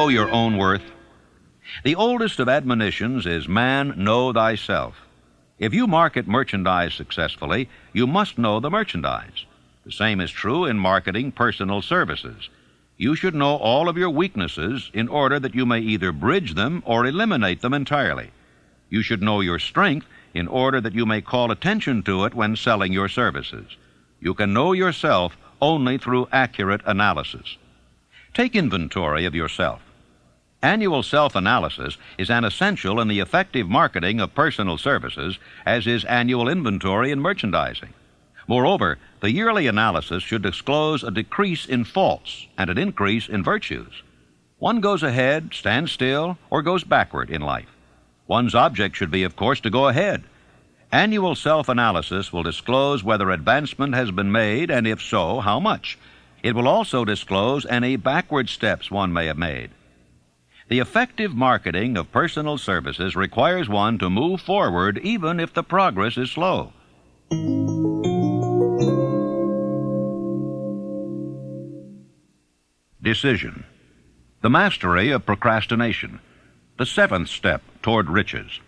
know your own worth? The oldest of admonitions is, "Man, know thyself." If you market merchandise successfully, you must know the merchandise. The same is true in marketing personal services. You should know all of your weaknesses in order that you may either bridge them or eliminate them entirely. You should know your strength in order that you may call attention to it when selling your services. You can know yourself only through accurate analysis. Take inventory of yourself. Annual self-analysis is an essential in the effective marketing of personal services, as is annual inventory in merchandising. Moreover, the yearly analysis should disclose a decrease in faults and an increase in virtues. One goes ahead, stands still, or goes backward in life. One's object should be, of course, to go ahead. Annual self-analysis will disclose whether advancement has been made, and if so, how much. It will also disclose any backward steps one may have made. The effective marketing of personal services requires one to move forward even if the progress is slow. Decision. The mastery of procrastination. The seventh step toward riches.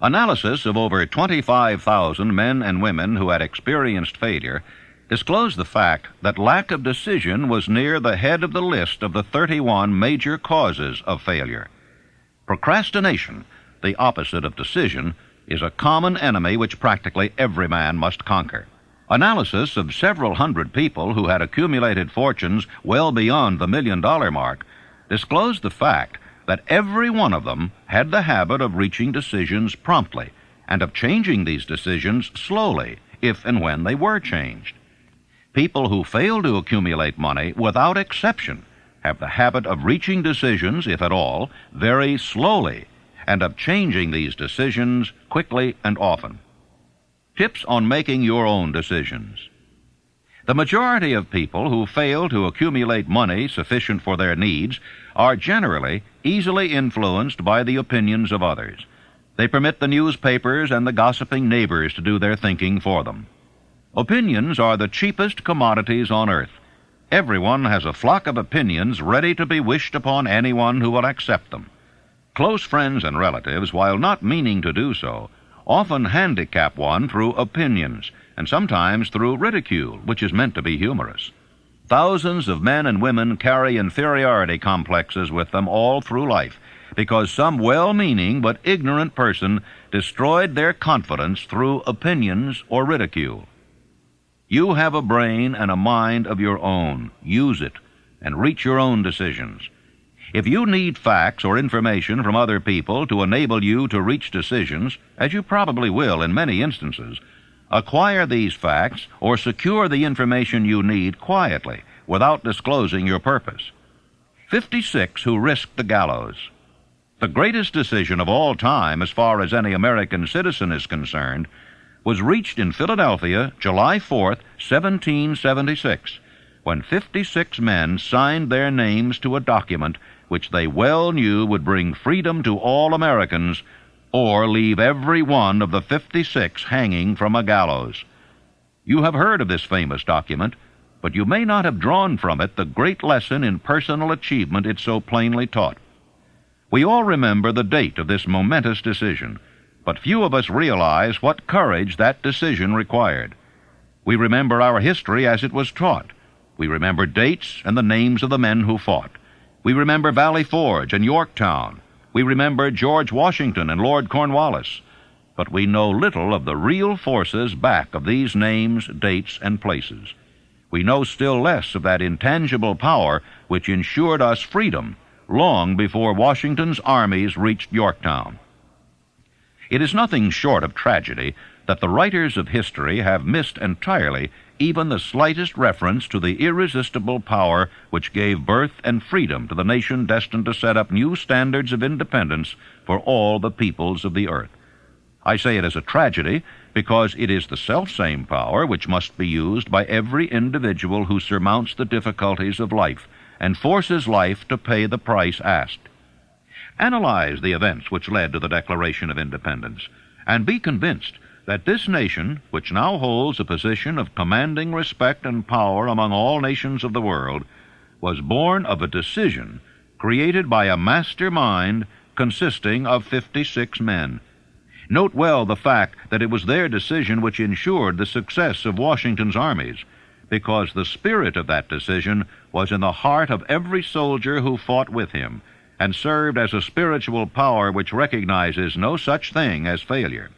Analysis of over 25,000 men and women who had experienced failure disclosed the fact that lack of decision was near the head of the list of the 31 major causes of failure. Procrastination, the opposite of decision, is a common enemy which practically every man must conquer. Analysis of several hundred people who had accumulated fortunes well beyond the $1 million mark disclosed the fact that every one of them had the habit of reaching decisions promptly and of changing these decisions slowly if and when they were changed. People who fail to accumulate money, without exception, have the habit of reaching decisions, if at all, very slowly, and of changing these decisions quickly and often. Tips on making your own decisions. The majority of people who fail to accumulate money sufficient for their needs are generally easily influenced by the opinions of others. They permit the newspapers and the gossiping neighbors to do their thinking for them. Opinions are the cheapest commodities on earth. Everyone has a flock of opinions ready to be wished upon anyone who will accept them. Close friends and relatives, while not meaning to do so, often handicap one through opinions, and sometimes through ridicule, which is meant to be humorous. Thousands of men and women carry inferiority complexes with them all through life, because some well-meaning but ignorant person destroyed their confidence through opinions or ridicule. You have a brain and a mind of your own. Use it, and reach your own decisions. If you need facts or information from other people to enable you to reach decisions, as you probably will in many instances, acquire these facts or secure the information you need quietly, without disclosing your purpose. 56 who risked the gallows. The greatest decision of all time, as far as any American citizen is concerned, was reached in Philadelphia, July 4th, 1776, when 56 men signed their names to a document which they well knew would bring freedom to all Americans or leave every one of the 56 hanging from a gallows. You have heard of this famous document, but you may not have drawn from it the great lesson in personal achievement it so plainly taught. We all remember the date of this momentous decision, but few of us realize what courage that decision required. We remember our history as it was taught. We remember dates and the names of the men who fought. We remember Valley Forge and Yorktown. We remember George Washington and Lord Cornwallis. But we know little of the real forces back of these names, dates, and places. We know still less of that intangible power which ensured us freedom long before Washington's armies reached Yorktown. It is nothing short of tragedy that the writers of history have missed entirely even the slightest reference to the irresistible power which gave birth and freedom to the nation destined to set up new standards of independence for all the peoples of the earth. I say it as a tragedy because it is the selfsame power which must be used by every individual who surmounts the difficulties of life and forces life to pay the price asked. Analyze the events which led to the Declaration of Independence, and be convinced that this nation, which now holds a position of commanding respect and power among all nations of the world, was born of a decision created by a mastermind consisting of 56 men. Note well the fact that it was their decision which ensured the success of Washington's armies, because the spirit of that decision was in the heart of every soldier who fought with him, and served as a spiritual power which recognizes no such thing as failure.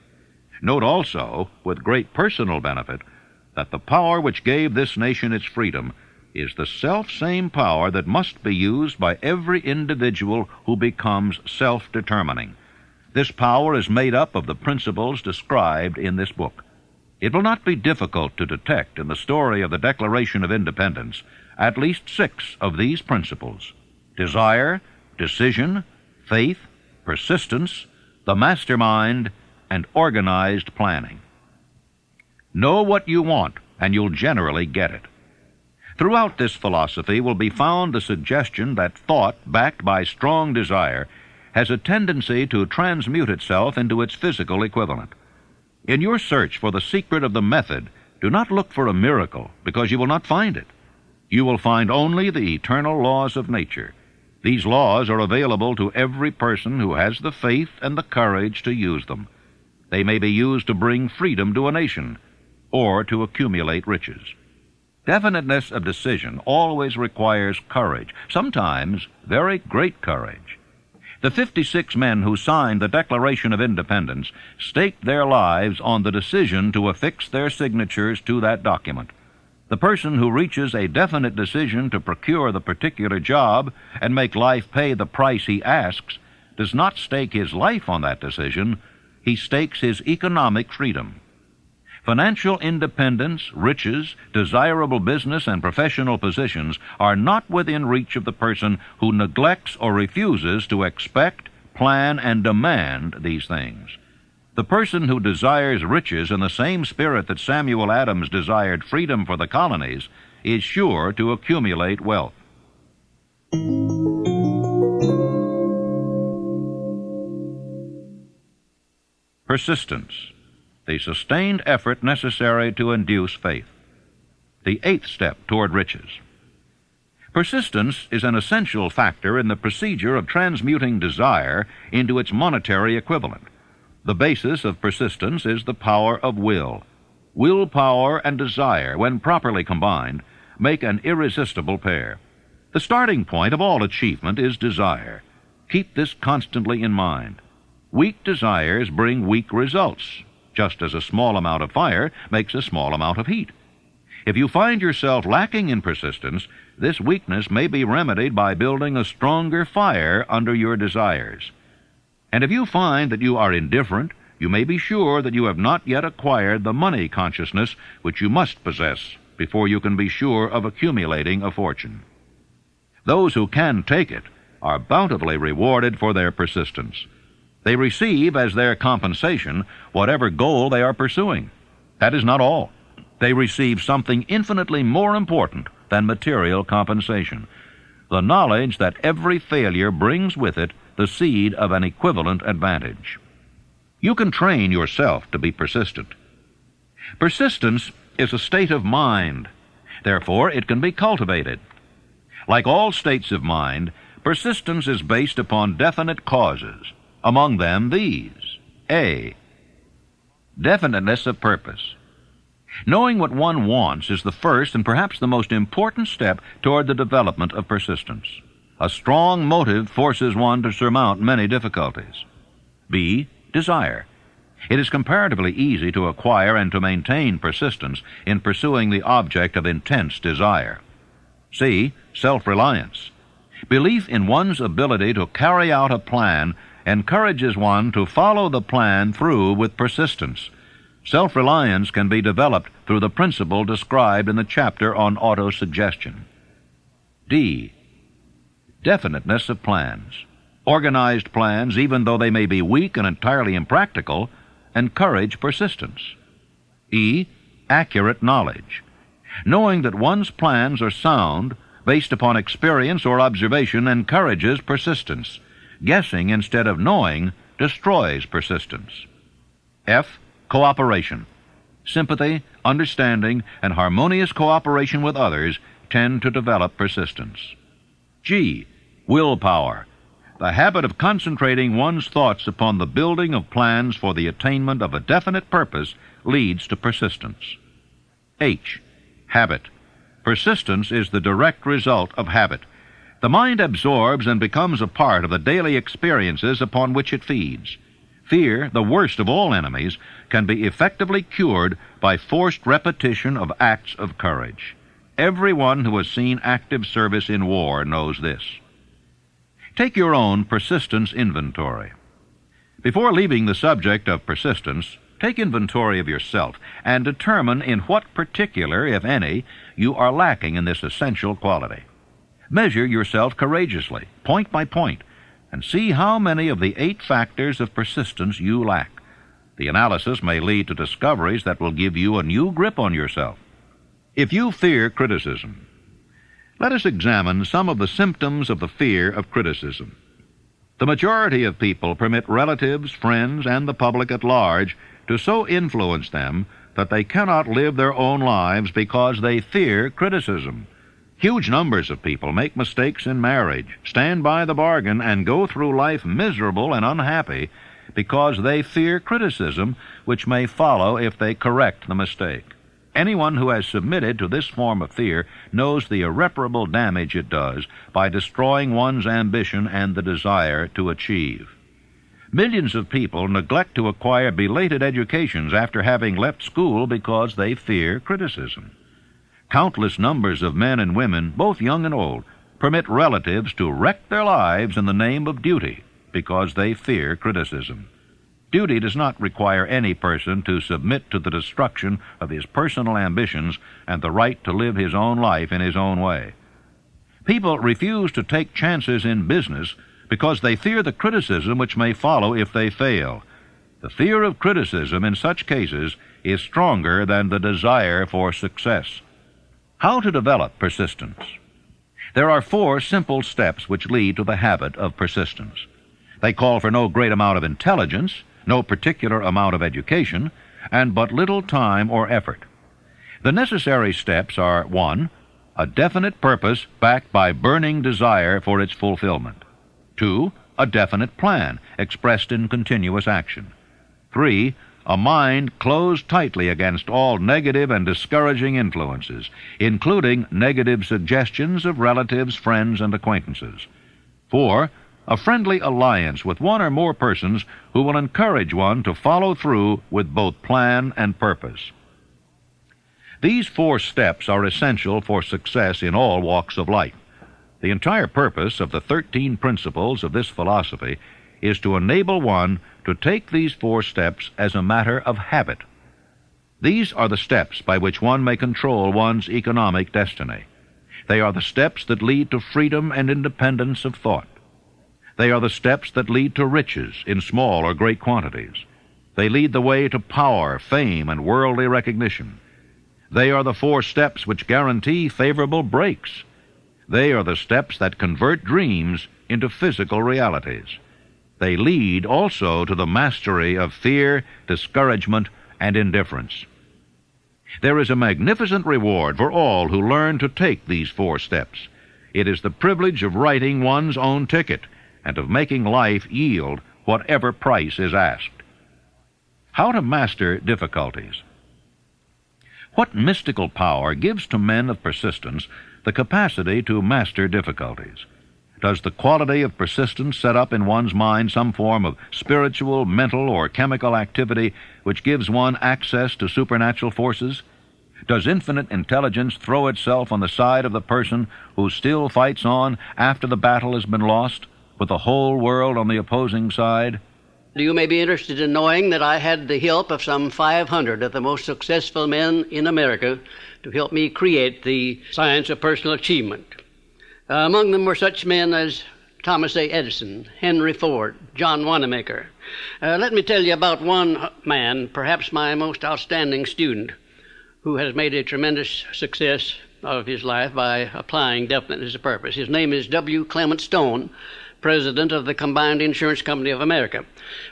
Note also, with great personal benefit, that the power which gave this nation its freedom is the self-same power that must be used by every individual who becomes self-determining. This power is made up of the principles described in this book. It will not be difficult to detect in the story of the Declaration of Independence at least 6 of these principles: desire, decision, faith, persistence, the mastermind, and organized planning. Know what you want, and you'll generally get it. Throughout this philosophy will be found the suggestion that thought, backed by strong desire, has a tendency to transmute itself into its physical equivalent. In your search for the secret of the method, do not look for a miracle, because you will not find it. You will find only the eternal laws of nature. These laws are available to every person who has the faith and the courage to use them. They may be used to bring freedom to a nation, or to accumulate riches. Definiteness of decision always requires courage, sometimes very great courage. The 56 men who signed the Declaration of Independence staked their lives on the decision to affix their signatures to that document. The person who reaches a definite decision to procure the particular job and make life pay the price he asks does not stake his life on that decision, he stakes his economic freedom. Financial independence, riches, desirable business and professional positions are not within reach of the person who neglects or refuses to expect, plan, and demand these things. The person who desires riches in the same spirit that Samuel Adams desired freedom for the colonies is sure to accumulate wealth. Persistence, the sustained effort necessary to induce faith. The 8th step toward riches. Persistence is an essential factor in the procedure of transmuting desire into its monetary equivalent. The basis of persistence is the power of will. Willpower and desire, when properly combined, make an irresistible pair. The starting point of all achievement is desire. Keep this constantly in mind. Weak desires bring weak results, just as a small amount of fire makes a small amount of heat. If you find yourself lacking in persistence, this weakness may be remedied by building a stronger fire under your desires. And if you find that you are indifferent, you may be sure that you have not yet acquired the money consciousness which you must possess before you can be sure of accumulating a fortune. Those who can take it are bountifully rewarded for their persistence. They receive as their compensation whatever goal they are pursuing. That is not all. They receive something infinitely more important than material compensation: the knowledge that every failure brings with it the seed of an equivalent advantage. You can train yourself to be persistent. Persistence is a state of mind. Therefore, it can be cultivated. Like all states of mind, persistence is based upon definite causes. Among them, these. A. Definiteness of purpose. Knowing what one wants is the first and perhaps the most important step toward the development of persistence. A strong motive forces one to surmount many difficulties. B. Desire. It is comparatively easy to acquire and to maintain persistence in pursuing the object of intense desire. C. Self-Reliance. Belief in one's ability to carry out a plan encourages one to follow the plan through with persistence. Self-reliance can be developed through the principle described in the chapter on autosuggestion. D. Definiteness of plans. Organized plans, even though they may be weak and entirely impractical, encourage persistence. E. Accurate knowledge. Knowing that one's plans are sound, based upon experience or observation, encourages persistence. Guessing instead of knowing destroys persistence. F. Cooperation. Sympathy, understanding, and harmonious cooperation with others tend to develop persistence. G. willpower, the habit of concentrating one's thoughts upon the building of plans for the attainment of a definite purpose, leads to persistence. H, habit. Persistence is the direct result of habit. The mind absorbs and becomes a part of the daily experiences upon which it feeds. Fear, the worst of all enemies, can be effectively cured by forced repetition of acts of courage. Everyone who has seen active service in war knows this. Take your own persistence inventory. Before leaving the subject of persistence, take inventory of yourself and determine in what particular, if any, you are lacking in this essential quality. Measure yourself courageously, point by point, and see how many of the 8 factors of persistence you lack. The analysis may lead to discoveries that will give you a new grip on yourself. If you fear criticism, let us examine some of the symptoms of the fear of criticism. The majority of people permit relatives, friends, and the public at large to so influence them that they cannot live their own lives because they fear criticism. Huge numbers of people make mistakes in marriage, stand by the bargain, and go through life miserable and unhappy because they fear criticism, which may follow if they correct the mistake. Anyone who has submitted to this form of fear knows the irreparable damage it does by destroying one's ambition and the desire to achieve. Millions of people neglect to acquire belated educations after having left school because they fear criticism. Countless numbers of men and women, both young and old, permit relatives to wreck their lives in the name of duty because they fear criticism. Duty does not require any person to submit to the destruction of his personal ambitions and the right to live his own life in his own way. People refuse to take chances in business because they fear the criticism which may follow if they fail. The fear of criticism in such cases is stronger than the desire for success. How to develop persistence? There are 4 simple steps which lead to the habit of persistence. They call for no great amount of intelligence, no particular amount of education, and but little time or effort. The necessary steps are: 1. A definite purpose backed by burning desire for its fulfillment. 2. A definite plan expressed in continuous action. 3. A mind closed tightly against all negative and discouraging influences, including negative suggestions of relatives, friends, and acquaintances. 4. A friendly alliance with one or more persons who will encourage one to follow through with both plan and purpose. These 4 steps are essential for success in all walks of life. The entire purpose of the 13 principles of this philosophy is to enable one to take these 4 steps as a matter of habit. These are the steps by which one may control one's economic destiny. They are the steps that lead to freedom and independence of thought. They are the steps that lead to riches in small or great quantities. They lead the way to power, fame, and worldly recognition. They are the 4 steps which guarantee favorable breaks. They are the steps that convert dreams into physical realities. They lead also to the mastery of fear, discouragement, and indifference. There is a magnificent reward for all who learn to take these 4 steps. It is the privilege of writing one's own ticket and of making life yield whatever price is asked. How to master difficulties? What mystical power gives to men of persistence the capacity to master difficulties? Does the quality of persistence set up in one's mind some form of spiritual, mental, or chemical activity which gives one access to supernatural forces? Does infinite intelligence throw itself on the side of the person who still fights on after the battle has been lost, with the whole world on the opposing side? You may be interested in knowing that I had the help of some 500 of the most successful men in America to help me create the science of personal achievement. Among them were such men as Thomas A. Edison, Henry Ford, John Wanamaker. Let me tell you about one man, perhaps my most outstanding student, who has made a tremendous success of his life by applying definiteness of purpose. His name is W. Clement Stone, president of the Combined Insurance Company of America.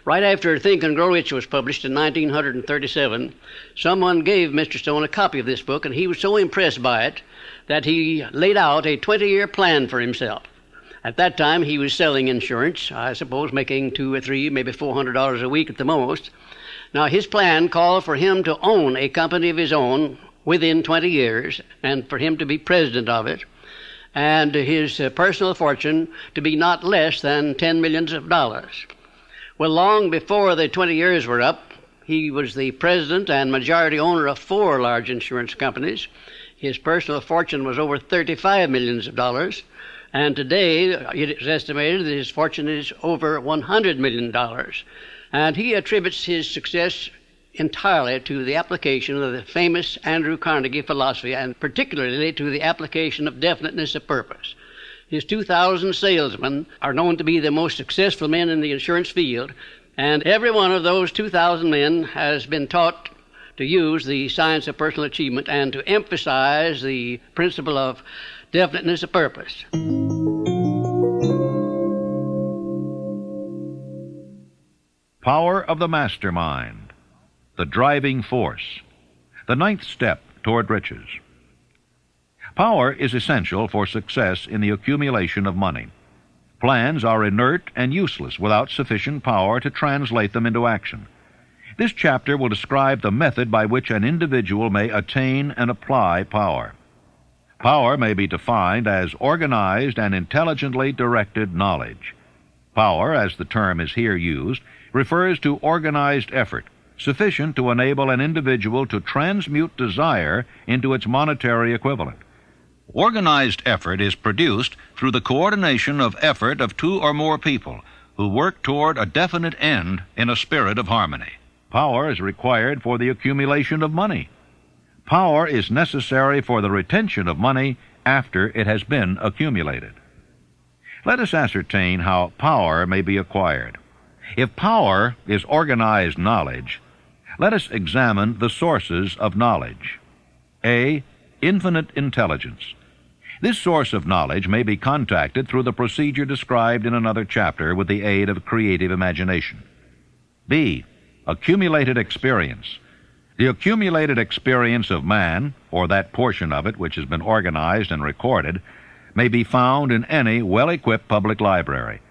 Right after Think and Grow Rich was published in 1937, someone gave Mr. Stone a copy of this book, and he was so impressed by it that he laid out a 20-year plan for himself. At that time, he was selling insurance, I suppose making $200 or $300, maybe $400 a week at the most. Now, his plan called for him to own a company of his own within 20 years and for him to be president of it, and his personal fortune to be not less than $10 million. Well, long before the 20 years were up, he was the president and majority owner of 4 large insurance companies. His personal fortune was over $35 million, and today it is estimated that his fortune is over $100 million. And he attributes his success entirely to the application of the famous Andrew Carnegie philosophy, and particularly to the application of definiteness of purpose. His 2,000 salesmen are known to be the most successful men in the insurance field, and every one of those 2,000 men has been taught to use the science of personal achievement and to emphasize the principle of definiteness of purpose. Power of the mastermind, the driving force, the 9th step toward riches. Power is essential for success in the accumulation of money. Plans are inert and useless without sufficient power to translate them into action. This chapter will describe the method by which an individual may attain and apply power. Power may be defined as organized and intelligently directed knowledge. Power, as the term is here used, refers to organized effort, sufficient to enable an individual to transmute desire into its monetary equivalent. Organized effort is produced through the coordination of effort of 2 or more people who work toward a definite end in a spirit of harmony. Power is required for the accumulation of money. Power is necessary for the retention of money after it has been accumulated. Let us ascertain how power may be acquired. If power is organized knowledge, let us examine the sources of knowledge. A. Infinite intelligence. This source of knowledge may be contacted through the procedure described in another chapter with the aid of creative imagination. B. Accumulated experience. The accumulated experience of man, or that portion of it which has been organized and recorded, may be found in any well-equipped public library.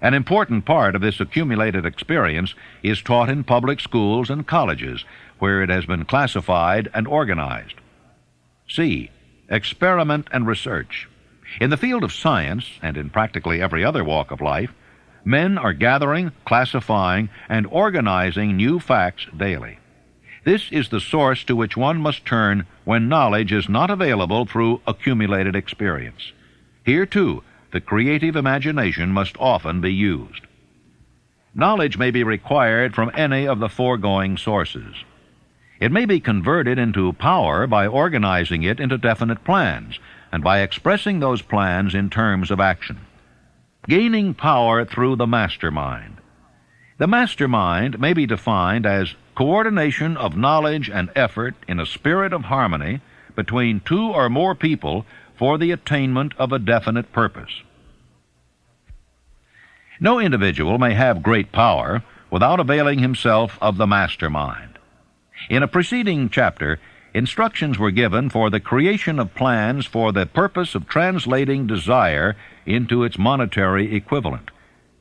An important part of this accumulated experience is taught in public schools and colleges, where it has been classified and organized. C. Experiment and research. In the field of science, and in practically every other walk of life, men are gathering, classifying, and organizing new facts daily. This is the source to which one must turn when knowledge is not available through accumulated experience. Here, too, the creative imagination must often be used. Knowledge may be required from any of the foregoing sources. It may be converted into power by organizing it into definite plans and by expressing those plans in terms of action. Gaining power through the mastermind. The mastermind may be defined as coordination of knowledge and effort in a spirit of harmony between 2 or more people for the attainment of a definite purpose. No individual may have great power without availing himself of the mastermind. In a preceding chapter, instructions were given for the creation of plans for the purpose of translating desire into its monetary equivalent.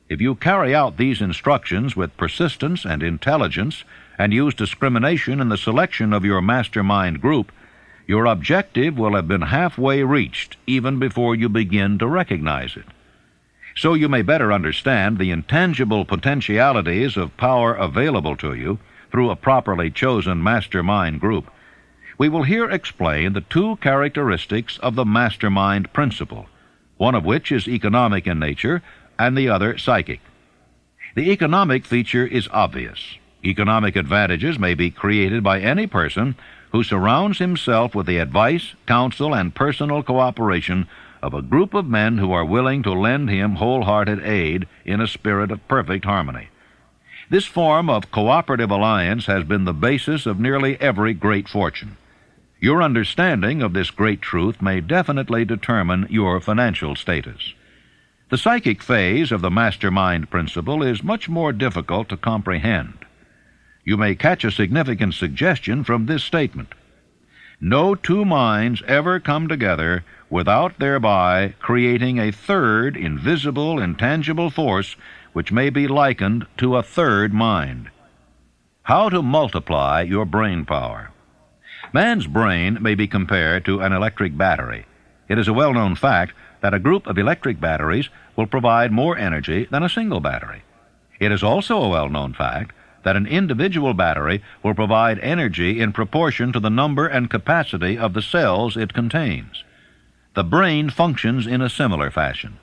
If you carry out these instructions with persistence and intelligence and use discrimination in the selection of your mastermind group, your objective will have been halfway reached even before you begin to recognize it. So you may better understand the intangible potentialities of power available to you through a properly chosen mastermind group, we will here explain the 2 characteristics of the mastermind principle, one of which is economic in nature and the other psychic. The economic feature is obvious. Economic advantages may be created by any person who surrounds himself with the advice, counsel, and personal cooperation of a group of men who are willing to lend him wholehearted aid in a spirit of perfect harmony. This form of cooperative alliance has been the basis of nearly every great fortune. Your understanding of this great truth may definitely determine your financial status. The psychic phase of the mastermind principle is much more difficult to comprehend. You may catch a significant suggestion from this statement. No 2 minds ever come together without thereby creating a third, invisible, intangible force which may be likened to a third mind. How to multiply your brain power. Man's brain may be compared to an electric battery. It is a well-known fact that a group of electric batteries will provide more energy than a single battery. It is also a well-known fact that an individual battery will provide energy in proportion to the number and capacity of the cells it contains. The brain functions in a similar fashion.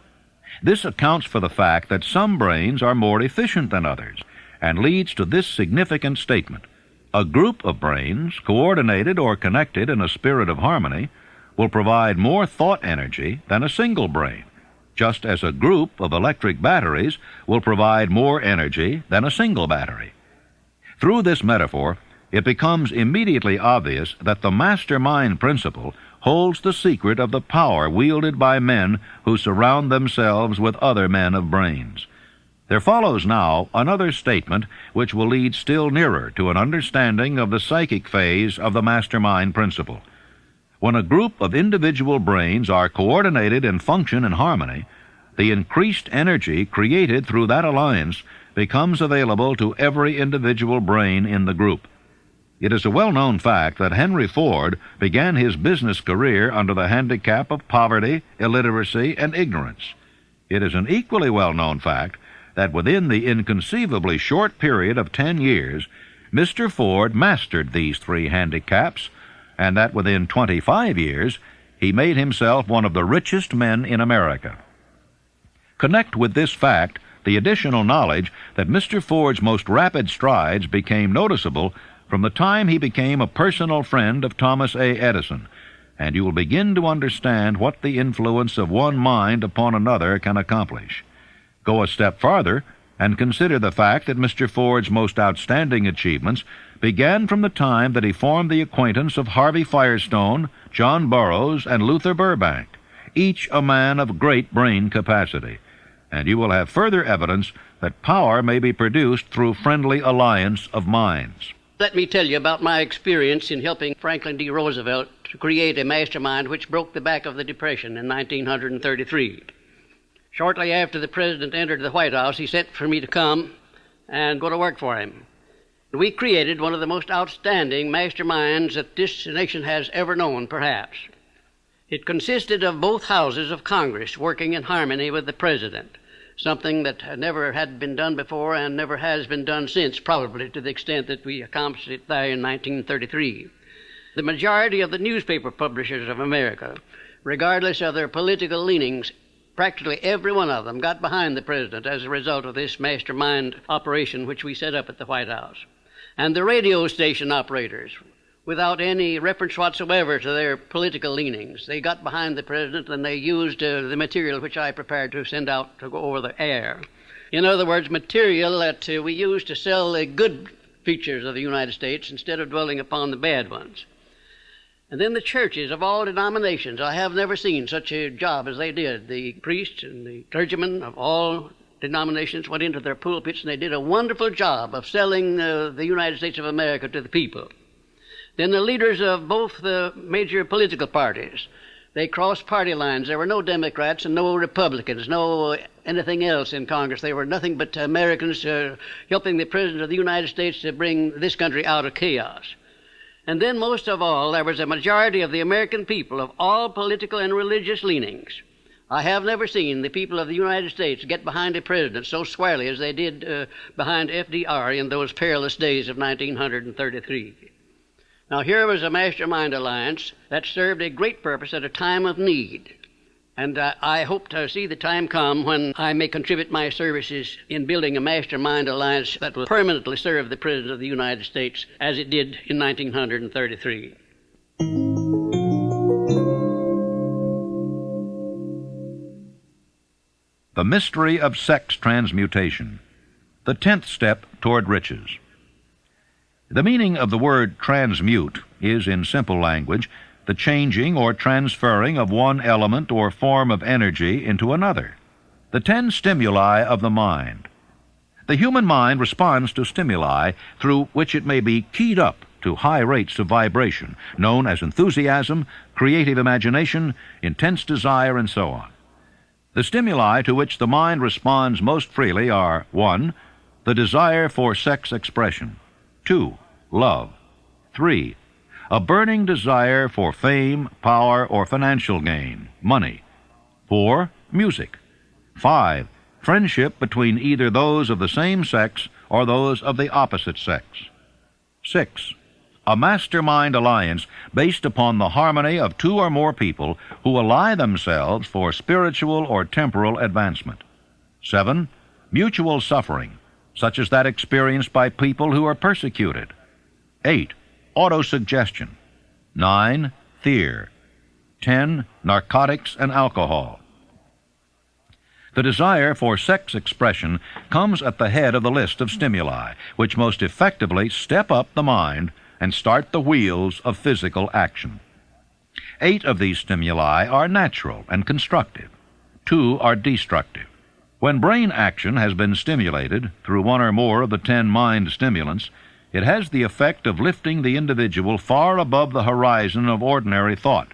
This accounts for the fact that some brains are more efficient than others, and leads to this significant statement: a group of brains, coordinated or connected in a spirit of harmony, will provide more thought energy than a single brain, just as a group of electric batteries will provide more energy than a single battery. Through this metaphor, it becomes immediately obvious that the mastermind principle holds the secret of the power wielded by men who surround themselves with other men of brains. There follows now another statement which will lead still nearer to an understanding of the psychic phase of the mastermind principle. When a group of individual brains are coordinated and function in harmony, the increased energy created through that alliance becomes available to every individual brain in the group. It is a well-known fact that Henry Ford began his business career under the handicap of poverty, illiteracy, and ignorance. It is an equally well-known fact that within the inconceivably short period of 10 years, Mr. Ford mastered these three handicaps, and that within 25 years, he made himself one of the richest men in America. Connect with this fact the additional knowledge that Mr. Ford's most rapid strides became noticeable from the time he became a personal friend of Thomas A. Edison, and you will begin to understand what the influence of one mind upon another can accomplish. Go a step farther and consider the fact that Mr. Ford's most outstanding achievements began from the time that he formed the acquaintance of Harvey Firestone, John Burroughs, and Luther Burbank, each a man of great brain capacity, and you will have further evidence that power may be produced through friendly alliance of minds. Let me tell you about my experience in helping Franklin D. Roosevelt to create a mastermind which broke the back of the Depression in 1933. Shortly after the President entered the White House, he sent for me to come and go to work for him. We created one of the most outstanding masterminds that this nation has ever known, perhaps. It consisted of both houses of Congress working in harmony with the President, something that never had been done before and never has been done since, probably to the extent that we accomplished it there in 1933. The majority of the newspaper publishers of America, regardless of their political leanings, practically every one of them got behind the President as a result of this mastermind operation which we set up at the White House. And the radio station operators, without any reference whatsoever to their political leanings, they got behind the President and they used the material which I prepared to send out to go over the air. In other words, material that we used to sell the good features of the United States instead of dwelling upon the bad ones. And then the churches of all denominations, I have never seen such a job as they did. The priests and the clergymen of all denominations went into their pulpits and they did a wonderful job of selling the United States of America to the people. Then the leaders of both the major political parties, they crossed party lines. There were no Democrats and no Republicans, no anything else in Congress. They were nothing but Americans helping the President of the United States to bring this country out of chaos. And then most of all, there was a majority of the American people of all political and religious leanings. I have never seen the people of the United States get behind a president so squarely as they did behind FDR in those perilous days of 1933. Now, here was a mastermind alliance that served a great purpose at a time of need. And I hope to see the time come when I may contribute my services in building a mastermind alliance that will permanently serve the President of the United States as it did in 1933. The mystery of sex transmutation, the 10th step toward riches. The meaning of the word transmute is, in simple language, the changing or transferring of one element or form of energy into another. The 10 stimuli of the mind. The human mind responds to stimuli through which it may be keyed up to high rates of vibration, known as enthusiasm, creative imagination, intense desire, and so on. The stimuli to which the mind responds most freely are 1. The desire for sex expression. 2. Love. 3. A burning desire for fame, power, or financial gain, money. 4. Music. 5. Friendship between either those of the same sex or those of the opposite sex. 6. A mastermind alliance based upon the harmony of 2 or more people who ally themselves for spiritual or temporal advancement. 7. Mutual suffering, such as that experienced by people who are persecuted. 8. Autosuggestion. 9. Fear. 10. Narcotics and alcohol. The desire for sex expression comes at the head of the list of stimuli, which most effectively step up the mind and start the wheels of physical action. 8 of these stimuli are natural and constructive. 2 are destructive. When brain action has been stimulated through 1 or more of the 10 mind stimulants, it has the effect of lifting the individual far above the horizon of ordinary thought,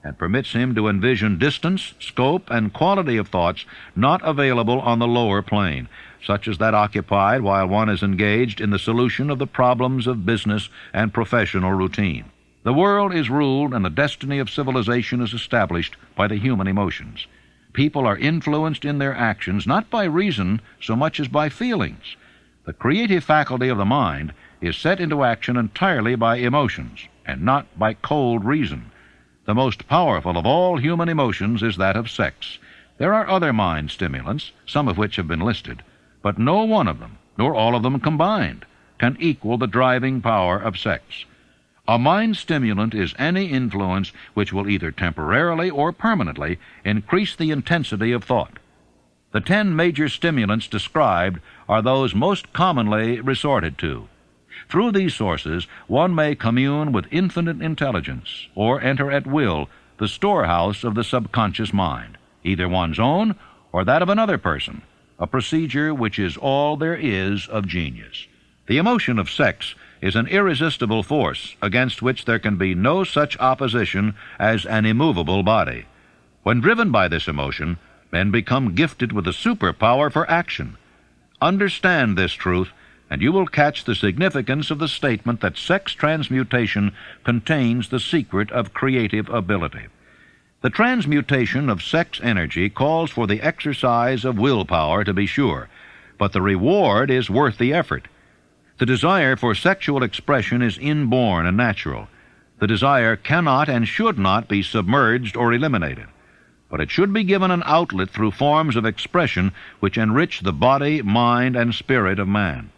and permits him to envision distance, scope, and quality of thoughts not available on the lower plane, such as that occupied while one is engaged in the solution of the problems of business and professional routine. The world is ruled and the destiny of civilization is established by the human emotions. People are influenced in their actions not by reason so much as by feelings. The creative faculty of the mind is set into action entirely by emotions, and not by cold reason. The most powerful of all human emotions is that of sex. There are other mind stimulants, some of which have been listed, but no one of them, nor all of them combined, can equal the driving power of sex. A mind stimulant is any influence which will either temporarily or permanently increase the intensity of thought. The 10 major stimulants described are those most commonly resorted to. Through these sources, one may commune with infinite intelligence, or enter at will the storehouse of the subconscious mind, either one's own or that of another person, a procedure which is all there is of genius. The emotion of sex is an irresistible force against which there can be no such opposition as an immovable body. When driven by this emotion, men become gifted with a superpower for action. Understand this truth, and you will catch the significance of the statement that sex transmutation contains the secret of creative ability. The transmutation of sex energy calls for the exercise of willpower, to be sure, but the reward is worth the effort. The desire for sexual expression is inborn and natural. The desire cannot and should not be submerged or eliminated, but it should be given an outlet through forms of expression which enrich the body, mind, and spirit of man.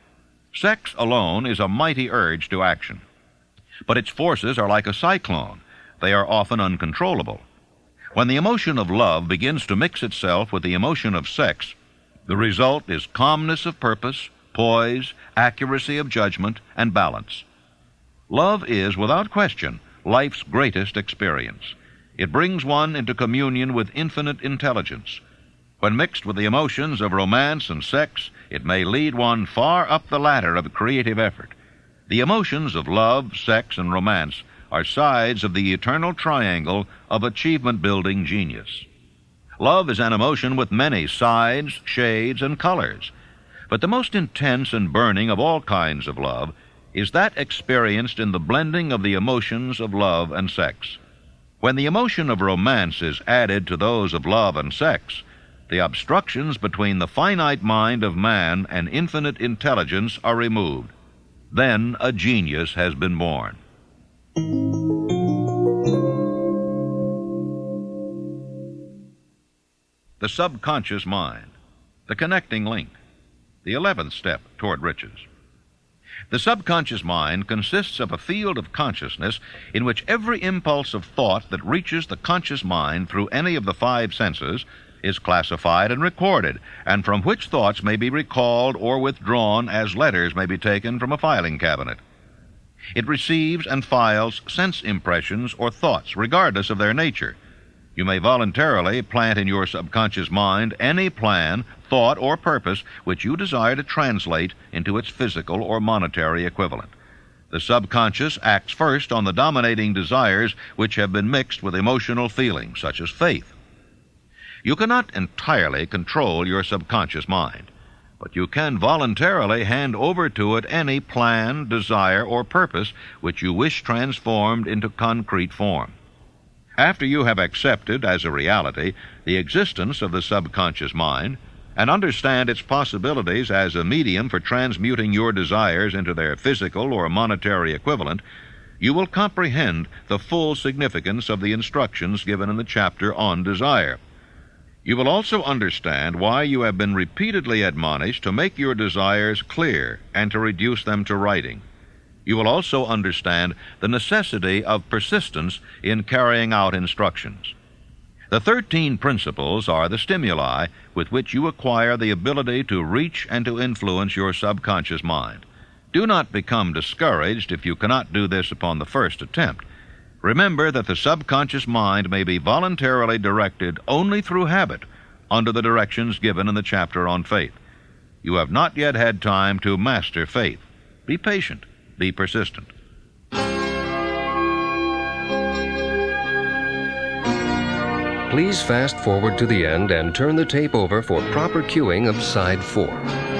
Sex alone is a mighty urge to action, but its forces are like a cyclone. They are often uncontrollable. When the emotion of love begins to mix itself with the emotion of sex, the result is calmness of purpose, poise, accuracy of judgment, and balance. Love is, without question, life's greatest experience. It brings one into communion with infinite intelligence. When mixed with the emotions of romance and sex, it may lead one far up the ladder of creative effort. The emotions of love, sex, and romance are sides of the eternal triangle of achievement-building genius. Love is an emotion with many sides, shades, and colors. But the most intense and burning of all kinds of love is that experienced in the blending of the emotions of love and sex. When the emotion of romance is added to those of love and sex, the obstructions between the finite mind of man and infinite intelligence are removed. Then a genius has been born. The subconscious mind, the connecting link, the 11th step toward riches. The subconscious mind consists of a field of consciousness in which every impulse of thought that reaches the conscious mind through any of the 5 senses is classified and recorded, and from which thoughts may be recalled or withdrawn as letters may be taken from a filing cabinet. It receives and files sense impressions or thoughts, regardless of their nature. You may voluntarily plant in your subconscious mind any plan, thought, or purpose which you desire to translate into its physical or monetary equivalent. The subconscious acts first on the dominating desires which have been mixed with emotional feelings, such as faith. You cannot entirely control your subconscious mind, but you can voluntarily hand over to it any plan, desire, or purpose which you wish transformed into concrete form. After you have accepted as a reality the existence of the subconscious mind and understand its possibilities as a medium for transmuting your desires into their physical or monetary equivalent, you will comprehend the full significance of the instructions given in the chapter on desire. You will also understand why you have been repeatedly admonished to make your desires clear and to reduce them to writing. You will also understand the necessity of persistence in carrying out instructions. The 13 principles are the stimuli with which you acquire the ability to reach and to influence your subconscious mind. Do not become discouraged if you cannot do this upon the first attempt. Remember that the subconscious mind may be voluntarily directed only through habit under the directions given in the chapter on faith. You have not yet had time to master faith. Be patient. Be persistent. Please fast forward to the end and turn the tape over for proper cueing of Side 4.